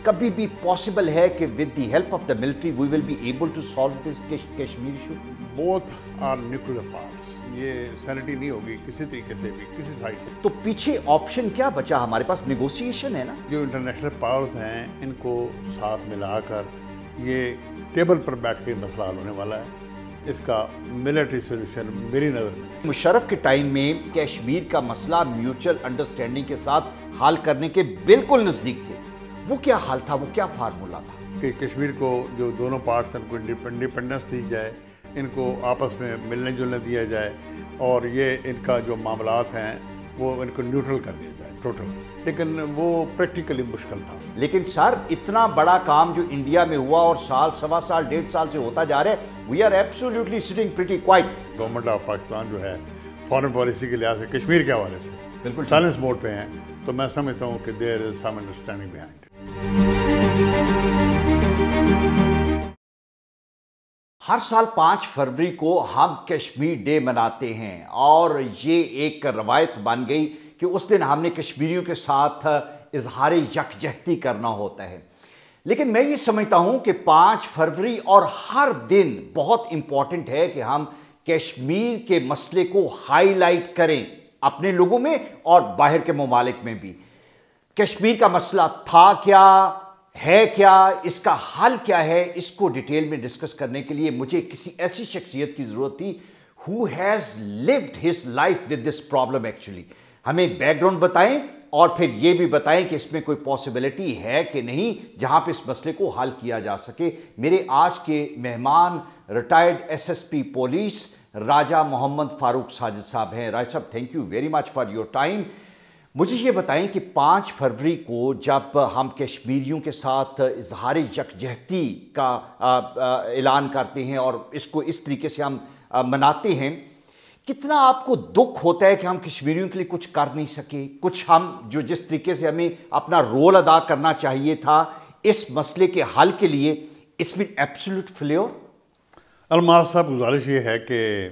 کبھی بھی پاسبل ہے کہ with the help of the military we will be able to solve this Kashmir issue? Both are nuclear powers, یہ سینٹی نہیں ہوگی کسی طریقے سے بھی، کسی سائڈ سے۔ تو پیچھے آپشن کیا بچا؟ ہمارے پاس نیگوسیشن ہے نا۔ جو انٹرنیشنل پاورز ہیں ان کو ساتھ ملا کر یہ ٹیبل پر بیٹھ کے مسئلہ حل ہونے والا ہے۔ اس کا ملٹری سولوشن میری نظر میں مشرف کے ٹائم میں کشمیر کا مسئلہ میوچل انڈرسٹینڈنگ کے ساتھ حل کرنے کے بالکل نزدیک تھے۔ وہ کیا حل تھا، وہ کیا فارمولا تھا؟ کہ کشمیر کو جو دونوں پارٹس ہیں ان کو انڈیپینڈنس دی جائے، ان کو آپس میں ملنے جلنے دیا جائے، اور یہ ان کا جو معاملات ہیں وہ ان کو نیوٹرل کر دیا جائے ٹوٹل، لیکن وہ پریکٹیکلی مشکل تھا۔ لیکن سر اتنا بڑا کام جو انڈیا میں ہوا اور سال، سوا سال، 1.5 سال سے ہوتا جا رہا ہے، we are absolutely sitting pretty quiet. Government of Pakistan جو ہے فارن پالیسی کے لحاظ سے کشمیر کے حوالے سے بالکل سائلنس موڈ پہ ہیں، تو میں سمجھتا ہوں کہ دیر از سم انڈرسٹینڈنگ بیہائنڈ۔ ہر سال 5 فروری کو ہم کشمیر ڈے مناتے ہیں، اور یہ ایک روایت بن گئی کہ اس دن ہم نے کشمیریوں کے ساتھ اظہار یکجہتی کرنا ہوتا ہے۔ لیکن میں یہ سمجھتا ہوں کہ 5 فروری اور ہر دن بہت امپورٹنٹ ہے کہ ہم کشمیر کے مسئلے کو ہائی لائٹ کریں، اپنے لوگوں میں اور باہر کے ممالک میں بھی۔ کشمیر کا مسئلہ تھا کیا ہے، کیا اس کا حل کیا ہے، اس کو ڈیٹیل میں ڈسکس کرنے کے لیے مجھے کسی ایسی شخصیت کی ضرورت تھی who has lived his life with this problem actually۔ ہمیں بیک گراؤنڈ بتائیں اور پھر یہ بھی بتائیں کہ اس میں کوئی پاسبلٹی ہے کہ نہیں جہاں پہ اس مسئلے کو حل کیا جا سکے۔ میرے آج کے مہمان ریٹائرڈ SSP پولیس راجہ محمد فاروق ساجد صاحب ہیں۔ راجہ صاحب، thank you very much for your time. مجھے یہ بتائیں کہ 5 فروری کو جب ہم کشمیریوں کے ساتھ اظہار یکجہتی کا اعلان کرتے ہیں اور اس کو اس طریقے سے ہم مناتے ہیں، کتنا آپ کو دکھ ہوتا ہے کہ ہم کشمیریوں کے لیے کچھ کر نہیں سکے، کچھ ہم جو جس طریقے سے ہمیں اپنا رول ادا کرنا چاہیے تھا اس مسئلے کے حل کے لیے، اٹس بین ایبسولوٹ فیلیور؟ الماس صاحب، گزارش یہ ہے کہ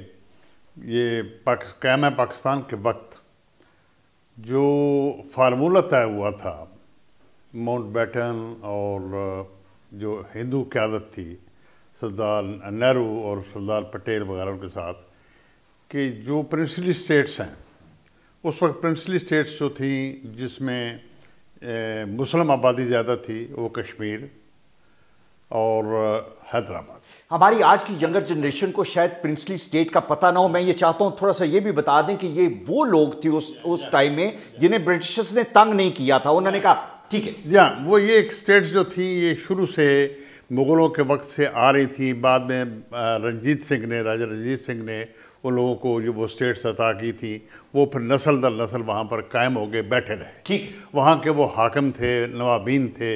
یہ قیام پاکستان کے وقت جو فارمولہ طے ہوا تھا ماؤنٹ بیٹن اور جو ہندو قیادت تھی سردار نہرو اور سردار پٹیل وغیرہ کے ساتھ، کہ جو پرنسلی اسٹیٹس ہیں اس وقت، پرنسلی اسٹیٹس جو تھیں جس میں مسلم آبادی زیادہ تھی، وہ کشمیر اور حیدرآباد۔ ہماری آج کی ینگر جنریشن کو شاید پرنسلی اسٹیٹ کا پتہ نہ ہو۔ میں یہ چاہتا ہوں تھوڑا سا یہ بھی بتا دیں کہ یہ وہ لوگ تھے اس ٹائم میں جنہیں برٹشرز نے تنگ نہیں کیا تھا، انہوں نے کہا ٹھیک ہے۔ جی ہاں، وہ یہ ایک اسٹیٹس جو تھیں یہ شروع سے مغلوں کے وقت سے آ رہی تھیں، بعد میں رنجیت سنگھ نے، راجہ رنجیت سنگھ نے ان لوگوں کو جو وہ اسٹیٹس عطا کی تھی، وہ پھر نسل در نسل وہاں پر قائم ہو گئے، بیٹھے رہے۔ ٹھیک، وہاں کے وہ حاکم تھے، نوابین تھے،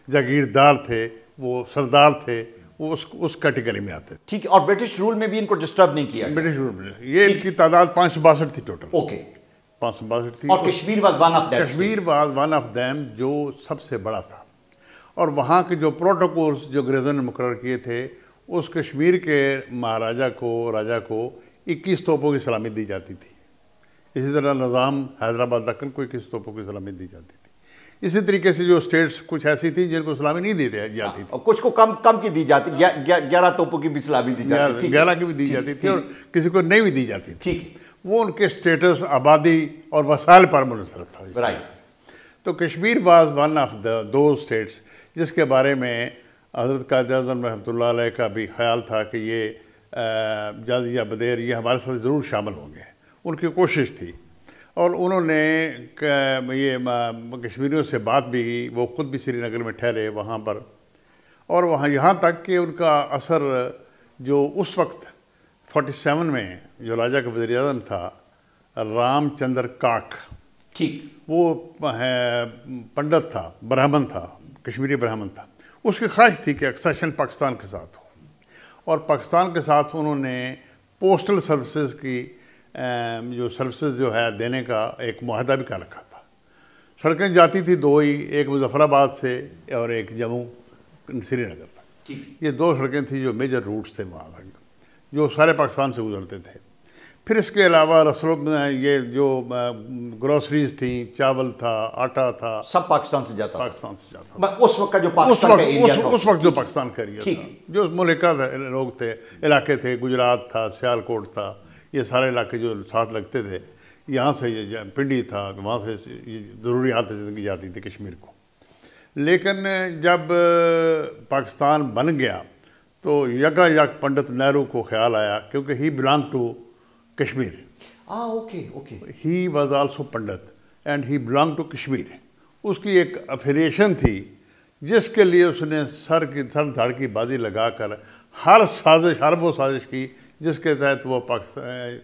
جاگیردار تھے، وہ سردار تھے، وہ اس کیٹیگری میں آتے تھے۔ ٹھیک ہے، اور برٹش رول میں بھی ان کو ڈسٹرب نہیں کیا؟ برٹش رول میں یہ ان کی تعداد 562 تھی ٹوٹل۔ اوکے، 562 تھی، اور Kashmir was one of that. Kashmir was one of them, جو سب سے بڑا تھا۔ اور وہاں کے جو پروٹوکولز جو انگریزوں نے مقرر کیے تھے، اس کشمیر کے مہاراجہ کو، راجہ کو 21 توپوں کی سلامی دی جاتی تھی۔ اسی طرح نظام حیدرآباد دکن کو 21 توپوں کی سلامی دی جاتی تھی۔ اسی طریقے سے جو اسٹیٹس کچھ ایسی تھیں جن کو سلامی نہیں دی جاتی تھی، کچھ کو کم کی دی جاتی، 11 توپوں کی بھی سلامی دی جاتی تھی، 11 کی بھی دی جاتی تھی، اور کسی کو نہیں بھی دی جاتی تھی۔ ٹھیک، وہ ان کے اسٹیٹس، آبادی اور وسائل پر منحصر تھا۔ رائٹ۔ تو Kashmir was one of those states جس کے بارے میں حضرت قائد اعظم رحمۃ اللہ علیہ کا بھی خیال تھا کہ یہ جلد یا بدیر یہ ہمارے ساتھ ضرور شامل ہوں گے، ان کی کوشش تھی۔ اور انہوں نے یہ کشمیریوں سے بات بھی کی، وہ خود بھی سری نگر میں ٹھہرے وہاں پر، اور وہاں یہاں تک کہ ان کا اثر جو اس وقت 47 میں جو راجہ کا وزیر اعظم تھا، رام چندر کاک، ٹھیک، وہ پنڈت تھا، برہمن تھا، کشمیری برہمن تھا، اس کی خواہش تھی کہ ایکسیشن پاکستان کے ساتھ ہو، اور پاکستان کے ساتھ انہوں نے پوسٹل سروسز کی جو سروسز جو ہے دینے کا ایک معاہدہ بھی کر رکھا تھا۔ سڑکیں جاتی تھی دو ہی، ایک مظفر آباد سے اور ایک جموں سری نگر تک۔ یہ 2 سڑکیں تھیں جو میجر روٹس تھے وہاں تک، جو سارے پاکستان سے گزرتے تھے۔ پھر اس کے علاوہ رسول یہ جو گروسریز تھیں، چاول تھا، آٹا تھا، سب پاکستان سے جاتا پاکستان سے جاتا تھا۔ اس وقت کا جو پاکستان کا ایریا تھا، اس وقت جو پاکستان کا ایریا تھا، جو ملکہ لوگ تھے، علاقے تھے، گجرات تھا، سیالکوٹ تھا، یہ سارے علاقے جو ساتھ لگتے تھے، یہاں سے یہ پنڈی تھا، وہاں سے ضروریات زندگی جاتی تھی کشمیر کو۔ لیکن جب پاکستان بن گیا تو یکا یک پنڈت نہرو کو خیال آیا، کیونکہ he belong to Kashmir, he was also Pandit and he belong to Kashmir. اس کی ایک افیلیشن تھی جس کے لیے اس نے سر دھڑ کی بازی لگا کر ہر وہ سازش کی جس کے تحت وہ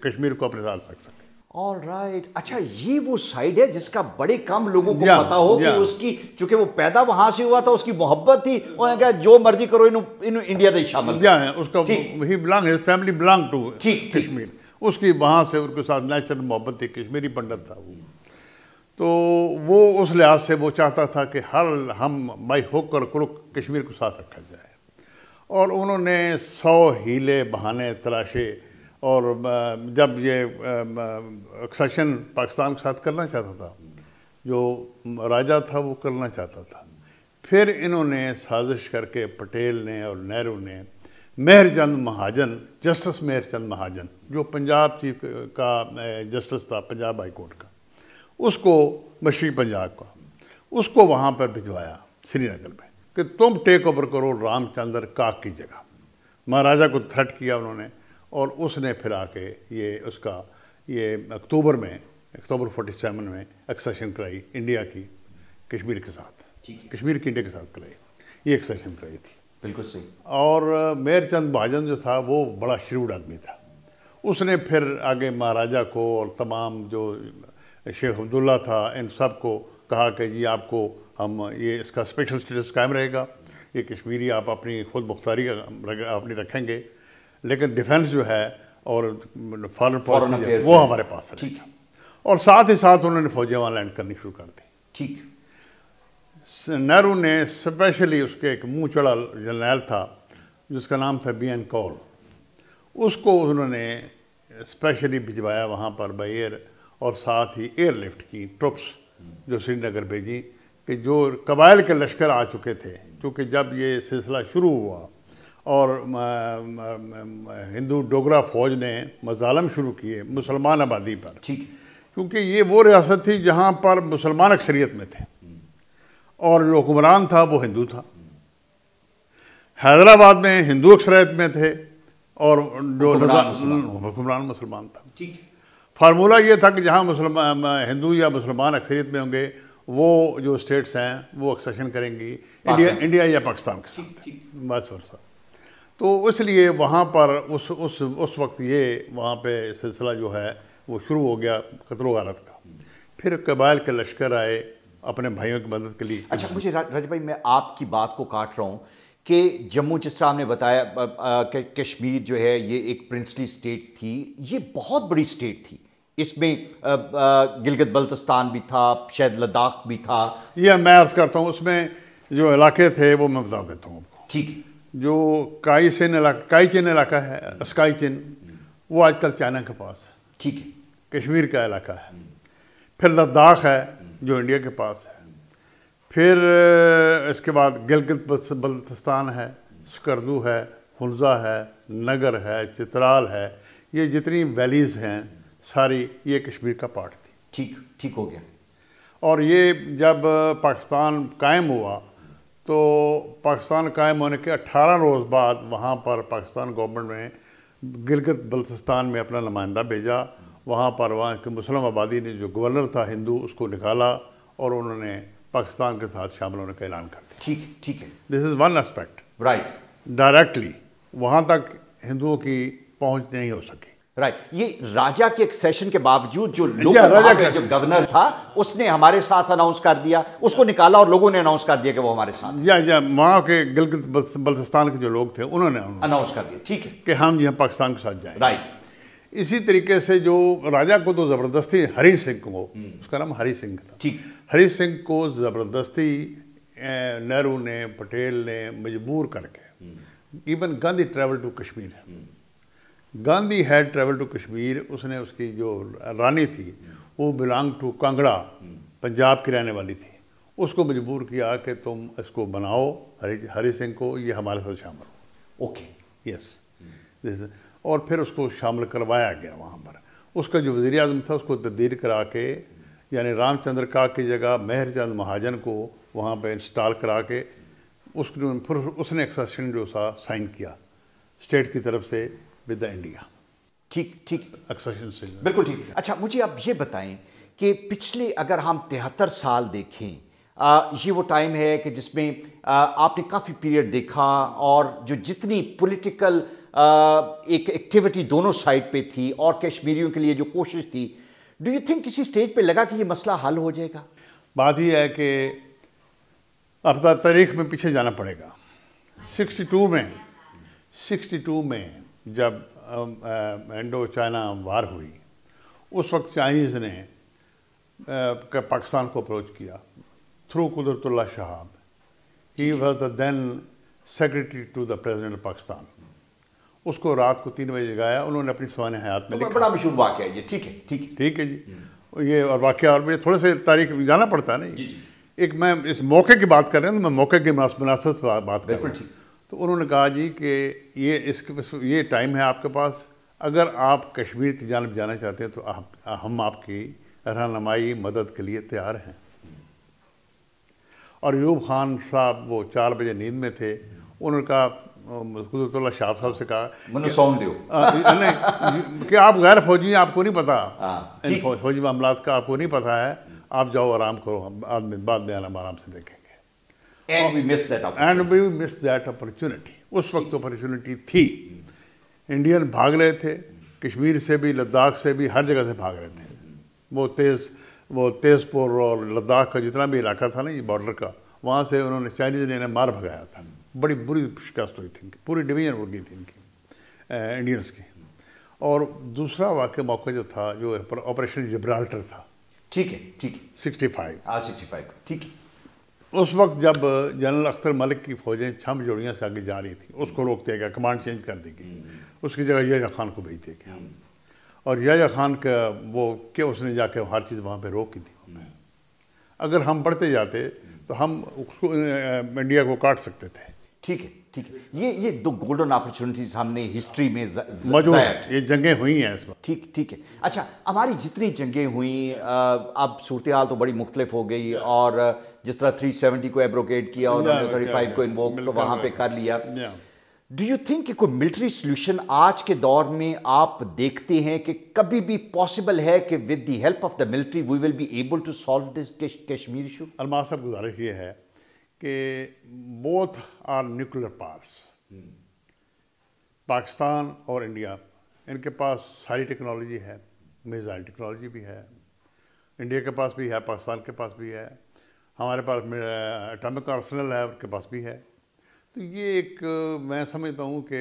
کشمیر کو اپنے ساتھ رکھ سکے۔ آل رائٹ، اچھا یہ وہ سائڈ ہے جس کا بڑے کم لوگوں کو پتا ہو کہ اس کی، چونکہ وہ پیدا وہاں سے ہوا تھا، اس کی محبت تھی، انہوں نے کہا جو مرضی کرو انہوں انڈیا دے شامل ہے، اس کا فیملی بلانگ ٹو کشمیر، اس کی وہاں سے ان کے ساتھ نیچرل محبت تھی، کشمیری پنڈت تھا وہ۔ تو وہ اس لحاظ سے وہ چاہتا تھا کہ ہم بائی ہوک اور کروک کشمیر کو ساتھ رکھا جائے، اور انہوں نے 100 ہیلے بہانے تلاشے، اور جب یہ ایکسیشن پاکستان کے ساتھ کرنا چاہتا تھا، جو راجہ تھا وہ کرنا چاہتا تھا، پھر انہوں نے سازش کر کے پٹیل نے اور نہرو نے مہر چند مہاجن، جسٹس مہر چند مہاجن جو پنجاب چیف کا جسٹس تھا پنجاب ہائی کورٹ کا، اس کو مشرقی پنجاب کا، اس کو وہاں پر بھجوایا سری نگر میں کہ تم ٹیک اوور کرو رام چندر کاک کی جگہ۔ مہاراجہ کو تھریٹ کیا انہوں نے، اور اس نے پھر آ کے یہ اکتوبر 47 میں ایکسیشن کرائی انڈیا کی کشمیر کے ساتھ، کشمیر کی انڈیا کے ساتھ کرائی، یہ ایکسیشن کرائی تھی۔ بالکل صحیح۔ اور مہر چند مہاجن جو تھا وہ بڑا شریوڈ آدمی تھا، اس نے پھر آگے مہاراجہ کو اور تمام جو شیخ عبداللہ تھا ان سب کو کہا کہ جی آپ کو ہم یہ اس کا اسپیشل اسٹیٹس قائم رہے گا، یہ کشمیری آپ اپنی خود مختاری اپنی رکھیں گے، لیکن ڈیفنس جو ہے اور فارن پالیسی وہ ہمارے پاس ہے، اور ساتھ ہی ساتھ انہوں نے فوجیں وہاں لینڈ کرنی شروع کر دی۔ ٹھیک۔ نہرو نے اسپیشلی اس کے ایک منہ چڑھا جرنیل تھا جس کا نام تھا بی این کول، اس کو انہوں نے اسپیشلی بھجوایا وہاں پر بائی ایئر، اور ساتھ ہی ایئر لفٹ کی ٹرپس جو سری نگر بھیجی، کہ جو قبائل کے لشکر آ چکے تھے، کیونکہ جب یہ سلسلہ شروع ہوا اور ہندو ڈوگرا فوج نے مظالم شروع کیے مسلمان آبادی پر، کیونکہ یہ وہ ریاست تھی جہاں پر مسلمان اکثریت میں تھے اور جو حکمران تھا وہ ہندو تھا، حیدرآباد میں ہندو اکثریت میں تھے اور جو حکمران مسلمان تھا۔ فارمولہ یہ تھا کہ جہاں ہندو یا مسلمان اکثریت میں ہوں گے وہ جو اسٹیٹس ہیں وہ ایکسیشن کریں گی انڈیا یا پاکستان کے ساتھ، بس ورثہ۔ تو اس لیے وہاں پر اس وقت یہ وہاں پہ سلسلہ جو ہے وہ شروع ہو گیا قتل و غارت کا، پھر قبائل کے لشکر آئے اپنے بھائیوں کی مدد کے لیے۔ اچھا مجھے رجب بھائی میں آپ کی بات کو کاٹ رہا ہوں کہ جموں جس طرح آپ نے بتایا کہ کشمیر جو ہے یہ ایک پرنسلی اسٹیٹ تھی، یہ بہت بڑی اسٹیٹ تھی، اس میں گلگت بلتستان بھی تھا، شاید لداخ بھی تھا۔ یہ میں عرض کرتا ہوں اس میں جو علاقے تھے وہ میں بتا دیتا ہوں آپ کو۔ ٹھیک۔ جو کائی چین علاقہ ہے، اسکائی چین، وہ آج کل چائنا کے پاس ہے، ٹھیک ہے، کشمیر کا علاقہ ہے۔ پھر لداخ ہے جو انڈیا کے پاس ہے، پھر اس کے بعد گلگت بلتستان ہے، سکردو ہے، ہنزا ہے، نگر ہے، چترال ہے، یہ جتنی ویلیز ہیں ساری یہ کشمیر کا پارٹ تھی۔ ٹھیک ہو گیا۔ اور یہ جب پاکستان قائم ہوا تو پاکستان قائم ہونے کے 18 روز بعد وہاں پر پاکستان گورنمنٹ نے گلگت بلتستان میں اپنا نمائندہ بھیجا، وہاں پر وہاں کے مسلم آبادی نے جو گورنر تھا ہندو اس کو نکالا اور انہوں نے پاکستان کے ساتھ شامل ہونے کا اعلان کر دیا۔ ٹھیک ہے۔ This is one aspect, right, directly وہاں تک ہندوؤں کی پہنچ نہیں ہو سکی۔ رائٹ، یہ راجہ کے ایکسیشن کے باوجود جو جو گورنر تھا اس نے ہمارے ساتھ اناؤنس کر دیا، اس کو نکالا اور لوگوں نے اناؤنس کر دیا کہ وہ ہمارے ساتھ، یا وہاں کے گلگت بلتستان کے جو لوگ تھے انہوں نے اناؤنس کر دیا، ٹھیک ہے، کہ ہم یہاں پاکستان کے ساتھ جائیں۔ رائٹ۔ اسی طریقے سے جو راجہ کو تو زبردستی ہری سنگھ کو، اس کا نام ہری سنگھ تھا، ہری سنگھ کو زبردستی نہرو نے، پٹیل نے مجبور کر کے، even Gandhi travel to Kashmir, Gandhi had travel to Kashmir. اس نے اس کی جو رانی تھی وہ بلانگ ٹو کانگڑا، پنجاب کی رہنے والی تھی. اس کو مجبور کیا کہ تم اس کو بناؤ ہری سنگھ کو، یہ ہمارے ساتھ شامل ہو. اوکے. یس. اور پھر اس کو شامل کروایا گیا وہاں پر. اس کا جو وزیر اعظم تھا اس کو تبدیل کرا کے، یعنی رام چندر کا کی جگہ مہر چند مہاجن کو وہاں پہ انسٹال کرا کے پھر اس نے ایکسیشن جو تھا سائن کیا اسٹیٹ کی طرف سے ود دا انڈیا. ٹھیک ایکسیشن سے. بالکل ٹھیک. اچھا مجھے آپ یہ بتائیں کہ پچھلے اگر ہم 73 سال دیکھیں، یہ وہ ٹائم ہے کہ جس میں آپ نے کافی پیریڈ دیکھا، اور جو جتنی پولیٹیکل ایک ایکٹیویٹی دونوں سائڈ پہ تھی اور کشمیریوں کے لیے جو کوشش تھی، ڈو یو تھنک کسی سٹیج پہ لگا کہ یہ مسئلہ حل ہو جائے گا؟ بات یہ ہے کہ اب تاریخ میں پیچھے جانا پڑے گا. 62 میں جب انڈو چائنا وار ہوئی، اس وقت چائنیز نے پاکستان کو اپروچ کیا through Qudrat Ullah Shahab. He was the then secretary to the president of Pakistan. اس کو رات کو 3 بجے جگایا. انہوں نے اپنی سوانح حیات میں لکھا. بڑا مشہور واقعہ ہے یہ. ٹھیک ہے جی. یہ اور واقعہ، اور مجھے تھوڑے سے تاریخ میں جانا پڑتا ہے نا. ایک میں اس موقع کی بات کر رہا ہوں، میں موقع کی مناسبت سے بات کر رہا ہوں. تو انہوں نے کہا جی کہ یہ ٹائم ہے آپ کے پاس، اگر آپ کشمیر کی جانب جانا چاہتے ہیں تو ہم آپ کی رہنمائی مدد کے لیے تیار ہیں. اور ایوب خان صاحب وہ 4 بجے نیند میں تھے. انہوں نے کہا، قدرت اللہ شاہ صاحب سے کہا کہ آپ غیر فوجی ہیں، آپ کو نہیں پتا فوجی معاملات کا، آپ کو نہیں پتا ہے، آپ جاؤ آرام کرو، بعد میں آرام سے دیکھیں گے. And we missed that opportunity. اس وقت اپرچونٹی تھی. انڈین بھاگ رہے تھے، کشمیر سے بھی، لداخ سے بھی، ہر جگہ سے بھاگ رہے تھے. وہ تیز پور اور لداخ کا جتنا بھی علاقہ تھا نا یہ بارڈر کا، وہاں سے انہوں نے چائنیز نے مار بھگایا تھا. بڑی بری شکست ہوئی تھی، پوری ڈویژن ہو گئی تھی ان کی، انڈینس کی. اور دوسرا واقعہ موقع جو تھا، جو آپریشن جبرالٹر تھا. ٹھیک ہے 65. ٹھیک ہے. اس وقت جب جنرل اختر ملک کی فوجیں 6 جوڑیاں سے آگے جا رہی تھیں، اس کو روک دیا گیا، کمانڈ چینج کر دی گئی. اس کی جگہ یحییٰ خان کو بھیج دیا گیا. اور یحییٰ خان کا وہ کہ اس نے جا کے ہر چیز وہاں پہ روک دی. اگر ہم بڑھتے جاتے تو ہم اس کو انڈیا کو کاٹ سکتے تھے. ٹھیک ہے. یہ 2 گولڈن اپرچونٹیز ہم نے ہسٹری میں موجود ہیں. یہ جنگیں ہوئی ہیں اس وقت. ٹھیک ہے. اچھا ہماری جتنی جنگیں ہوئیں، اب صورتحال تو بڑی مختلف ہو گئی، اور جس طرح 370 کو ایبروگیٹ کیا اور 35 کو انووک وہاں پہ کر لیا. ڈو یو تھنک کہ کوئی ملٹری سلوشن آج کے دور میں آپ دیکھتے ہیں کہ کبھی بھی پاسبل ہے کہ with the help of the military we will be able to solve this Kashmir issue? Almas صاحب گزارش یہ ہے کہ both are nuclear powers. Pakistan اور انڈیا، ان کے پاس ساری ٹیکنالوجی ہے، میزائل ٹیکنالوجی بھی ہے، انڈیا کے پاس بھی ہے، پاکستان کے پاس بھی ہے، ہمارے پاس اٹامک آرسنل ہے، ان کے پاس بھی ہے. تو یہ ایک میں سمجھتا ہوں کہ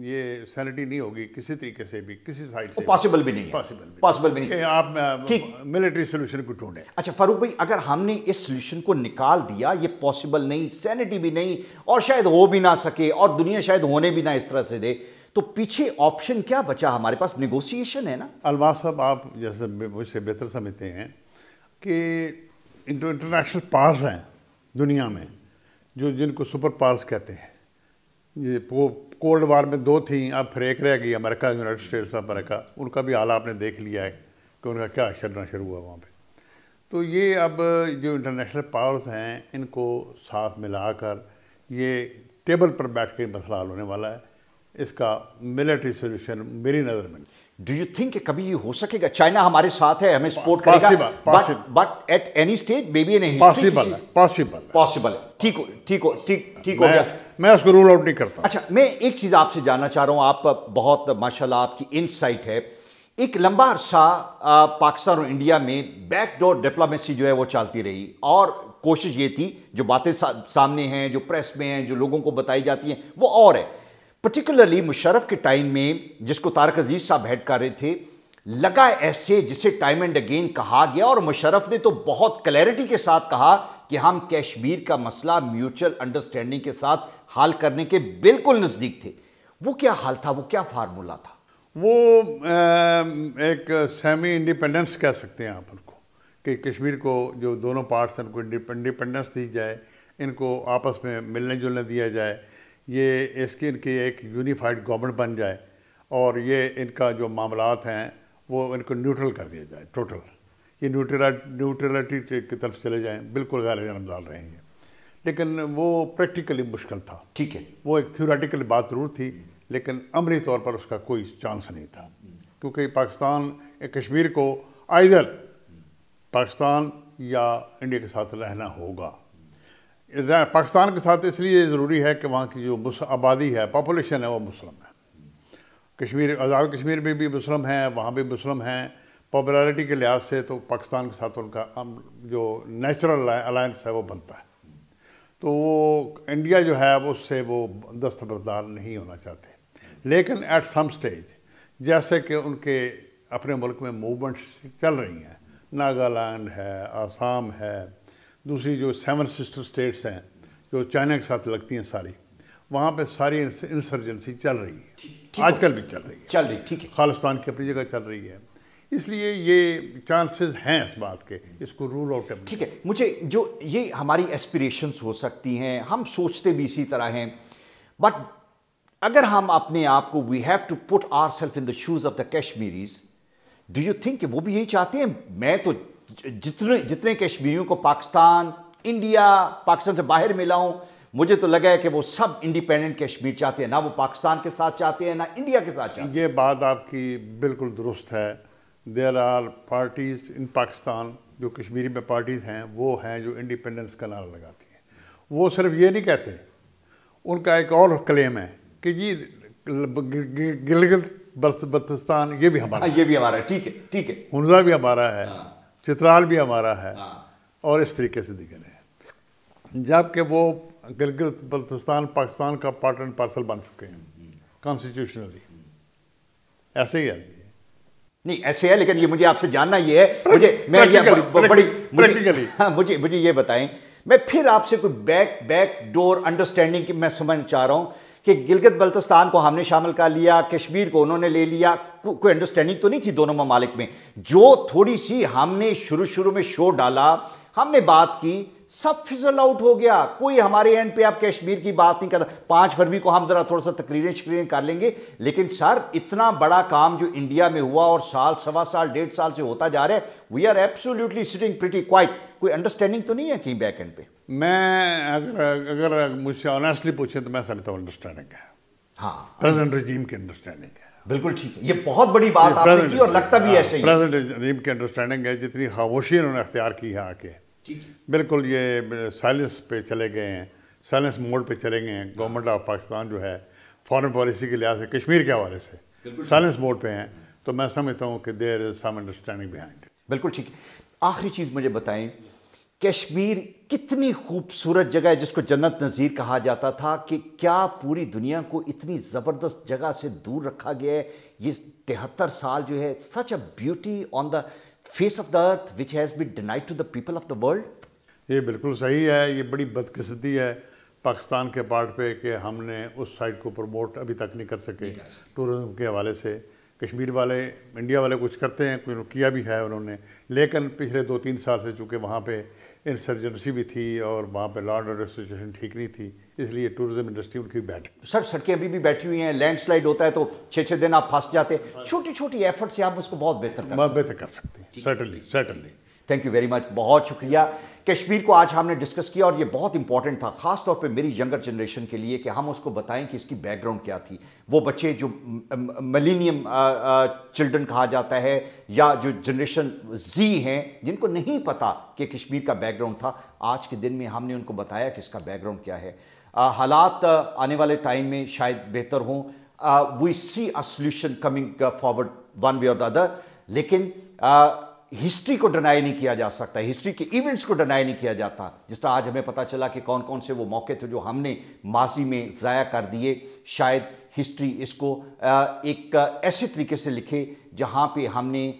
یہ سینٹی نہیں ہوگی کسی طریقے سے بھی، کسی سائڈ سے پاسبل بھی نہیں ہے کہ آپ ملٹری سولوشن کو ڈھونڈیں. اچھا فاروق بھائی، اگر ہم نے اس سولوشن کو نکال دیا، یہ پاسبل نہیں، سینٹی بھی نہیں، اور شاید ہو بھی نہ سکے، اور دنیا شاید ہونے بھی نہ اس طرح سے دے، تو پیچھے آپشن کیا بچا؟ ہمارے پاس نیگوسیشن ہے نا. الماس صاحب آپ جیسے مجھ سے بہتر سمجھتے ہیں کہ انٹرنیشنل پاورز ہیں دنیا میں، جن کو سپر پاورز کہتے ہیں. یہ کولڈ وار میں 2 تھیں، اب پھر ایک رہ گئی، امریکہ، یونائٹڈ اسٹیٹس آف امریکہ. ان کا بھی حال آپ نے دیکھ لیا ہے کہ ان کا کیا شرنا شروع ہوا وہاں پہ. تو یہ اب جو انٹرنیشنل پاورز ہیں ان کو ساتھ ملا کر یہ ٹیبل پر بیٹھ کے مسئلہ حل ہونے والا ہے. اس کا ملٹری سولوشن میری نظر میں. ڈو یو تھنک کہ کبھی یہ ہو سکے گا؟ چائنا ہمارے ساتھ ہے، ہمیں سپورٹ کرے گا، but at any stage may be in history possible ہے. ٹھیک ہو گیا. میں اس کو رول آؤٹ نہیں کرتا. اچھا میں ایک چیز آپ سے جاننا چاہ رہا ہوں، آپ بہت ماشاءاللہ آپ کی انسائٹ ہے. ایک لمبا عرصہ پاکستان اور انڈیا میں بیک ڈور ڈپلومیسی جو ہے وہ چلتی رہی، اور کوشش یہ تھی جو باتیں سامنے ہیں، جو پریس میں ہیں، جو لوگوں کو بتائی جاتی ہیں، وہ اور ہے. پرٹیکولرلی مشرف کے ٹائم میں، جس کو طارق عزیز صاحب ہیڈ کر رہے تھے، لگا ایسے جسے ٹائم اینڈ اگین کہا گیا، اور مشرف نے تو بہت کلیئرٹی کے ساتھ کہا کہ ہم کشمیر کا مسئلہ میوچل انڈرسٹینڈنگ کے ساتھ حل کرنے کے بالکل نزدیک تھے. وہ کیا حال تھا؟ وہ کیا فارمولہ تھا؟ وہ ایک سیمی انڈیپینڈنس کہہ سکتے ہیں آپ ان کو، کہ کشمیر کو جو دونوں پارٹس ہیں ان کو انڈیپینڈنس دی جائے، ان کو آپس میں ملنے جلنے دیا جائے، یہ اس کی ان کی ایک یونیفائڈ گورنمنٹ بن جائے، اور یہ ان کا جو معاملات ہیں وہ ان کو نیوٹرل کر دیا جائے ٹوٹل، یہ نیوٹرلٹی کی طرف چلے جائیں، بالکل غیر جانب ڈال رہے ہیں، لیکن وہ پریکٹیکلی مشکل تھا. ٹھیک ہے، وہ ایک تھیوریٹیکل بات ضرور تھی، لیکن عملی طور پر اس کا کوئی چانس نہیں تھا، کیونکہ پاکستان کشمیر کو آئیدر پاکستان یا انڈیا کے ساتھ رہنا ہوگا. پاکستان کے ساتھ اس لیے ضروری ہے کہ وہاں کی جو آبادی ہے، پاپولیشن ہے، وہ مسلم ہے. کشمیر، آزاد کشمیر میں بھی مسلم ہیں، وہاں بھی مسلم ہیں. پاپولرٹی کے لحاظ سے تو پاکستان کے ساتھ ان کا جو نیچرل الائنس ہے وہ بنتا ہے. تو وہ انڈیا جو ہے اس سے وہ دستبردار نہیں ہونا چاہتے. لیکن ایٹ سم سٹیج، جیسے کہ ان کے اپنے ملک میں موومنٹس چل رہی ہیں، ناگالینڈ ہے، آسام ہے، دوسری جو 7 سسٹر اسٹیٹس ہیں جو چائنا کے ساتھ لگتی ہیں ساری، وہاں پہ ساری انسرجنسی چل رہی ہے، آج کل بھی چل رہی ہے، ٹھیک ہے. خالصتان کی اپنی جگہ چل رہی ہے. اس لیے یہ چانسز ہیں اس بات کے، اس کو رول آؤٹ کرنے. ٹھیک ہے، مجھے جو یہ ہماری ایسپریشنز ہو سکتی ہیں، ہم سوچتے بھی اسی طرح ہیں، بٹ اگر ہم اپنے آپ کو we have to put ourself in the shoes of the Kashmiris, do you think کہ وہ بھی یہی چاہتے ہیں؟ میں تو جتنے کشمیریوں کو پاکستان، انڈیا، پاکستان سے باہر ملا ہوں، مجھے تو لگا ہے کہ وہ سب انڈیپینڈنٹ کشمیر چاہتے ہیں، نہ وہ پاکستان کے ساتھ چاہتے ہیں نہ انڈیا کے ساتھ چاہتے ہیں. یہ بات آپ کی بالکل درست ہے. دیر آر پارٹیز ان پاکستان، جو کشمیری میں پارٹیز ہیں وہ ہیں جو انڈیپینڈنس کا نعرہ لگاتی ہیں. وہ صرف یہ نہیں کہتے، ان کا ایک اور کلیم ہے کہ جی گلگت بلتستان یہ بھی ہمارا ہے. ٹھیک ہے، ہنزا بھی ہمارا ہے، چترال بھی ہمارا ہے، اور اس طریقے سے دیگر ہیں. جبکہ وہ گلگت بلتستان پاکستان کا پارٹ اینڈ پارسل بن چکے ہیں کانسٹیٹیوشنلی. ایسے ہی ہے نہیں، ایسے ہے، لیکن یہ مجھے آپ سے جاننا یہ ہے، مجھے یہ بتائیں، میں پھر آپ سے کوئی بیک ڈور انڈرسٹینڈنگ کی میں سمجھ چاہ رہا ہوں کہ گلگت بلتستان کو ہم نے شامل کر لیا، کشمیر کو انہوں نے لے لیا، کوئی انڈرسٹینڈنگ تو نہیں تھی دونوں ممالک میں؟ جو تھوڑی سی ہم نے شروع میں شو ڈالا، ہم نے بات کی، سب فزل آؤٹ ہو گیا. کوئی ہمارے اینڈ پہ آپ کشمیر کی بات نہیں کرتا. 5 فروری کو ہم ذرا تھوڑا سا تقریریں کر لیں گے، لیکن سر اتنا بڑا کام جو انڈیا میں ہوا اور سال، سوا سال، 1.5 سال سے ہوتا جا رہا ہے، we are absolutely sitting pretty quiet. کوئی انڈرسٹینڈنگ تو نہیں ہے کہیں بیک اینڈ پہ؟ میں اگر مجھ سے آنیسٹلی پوچھیں تو میں سمجھتا ہوں انڈرسٹینڈنگ ہے. ہاں، پریزنٹ رجیم کی انڈرسٹینڈنگ ہے. بالکل ٹھیک ہے، یہ بہت بڑی بات آپ نے کی اور لگتا بھی ایسے ہی. پریزنٹ رجیم کی انڈرسٹینڈنگ ہے. جتنی خاموشی انہوں نے اختیار کی ہے آ کے، بالکل یہ سائلنس پہ چلے گئے ہیں، سائلنس موڈ پہ چلے گئے ہیں. گورنمنٹ آف پاکستان جو ہے فارن پالیسی کے لحاظ سے کشمیر کے حوالے سے سائلنس موڈ پہ ہیں. تو میں سمجھتا ہوں کہ دیر از سم انڈرسٹینڈنگ بیہائنڈ. بالکل ٹھیک ہے. آخری چیز مجھے بتائیں، کشمیر کتنی خوبصورت جگہ ہے جس کو جنت نظیر کہا جاتا تھا، کہ کیا پوری دنیا کو اتنی زبردست جگہ سے دور رکھا گیا ہے؟ یہ 73 سال جو ہے، such a beauty on the face of the earth which has been denied to the people of the world. یہ بالکل صحیح ہے. یہ بڑی بدقسمتی ہے پاکستان کے پارٹ پہ کہ ہم نے اس سائٹ کو پروموٹ ابھی تک نہیں کر سکے ٹورزم کے حوالے سے. کشمیر والے، انڈیا والے کچھ کرتے ہیں، کچھ کیا بھی ہے انہوں نے، لیکن پچھلے 2-3 سال سے چونکہ وہاں پہ انسرجنسی بھی تھی اور وہاں پہ لا اینڈ آرڈر سچویشن ٹھیک نہیں تھی، اس لیے ٹورزم انڈسٹری ان کی بیٹھ. سر سڑکیں ابھی بھی بیٹھی ہوئی ہیں، لینڈ سلائڈ ہوتا ہے تو 6 دن آپ پھنس جاتے. چھوٹی ایفرٹ سے آپ اس کو بہت بہتر کر سکتے ہیں. Certainly. Thank you very much, بہت شکریہ. کشمیر کو آج ہم نے ڈسکس کیا اور یہ بہت امپورٹنٹ تھا، خاص طور پہ میری ینگر جنریشن کے لیے، کہ ہم اس کو بتائیں کہ اس کی بیک گراؤنڈ کیا تھی. وہ بچے جو ملینیم چلڈرن کہا جاتا ہے، یا جو جنریشن زی ہیں، جن کو نہیں پتا کہ کشمیر کا بیک گراؤنڈ تھا، آج کے دن میں ہم نے ان کو بتایا کہ اس کا بیک گراؤنڈ کیا ہے. حالات آنے والے ٹائم میں شاید بہتر ہوں. We see a solution coming forward one way or the other, لیکن ہسٹری کو ڈینائی نہیں کیا جا سکتا، ہسٹری کے ایونٹس کو ڈینائی نہیں کیا جاتا. جس طرح آج ہمیں پتہ چلا کہ کون کون سے وہ موقع تھے جو ہم نے ماضی میں ضائع کر دیے. شاید ہسٹری اس کو ایک ایسے طریقے سے لکھے جہاں پہ ہم نے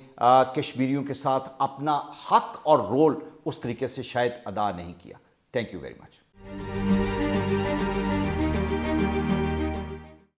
کشمیریوں کے ساتھ اپنا حق اور رول اس طریقے سے شاید ادا نہیں کیا. Thank you very much.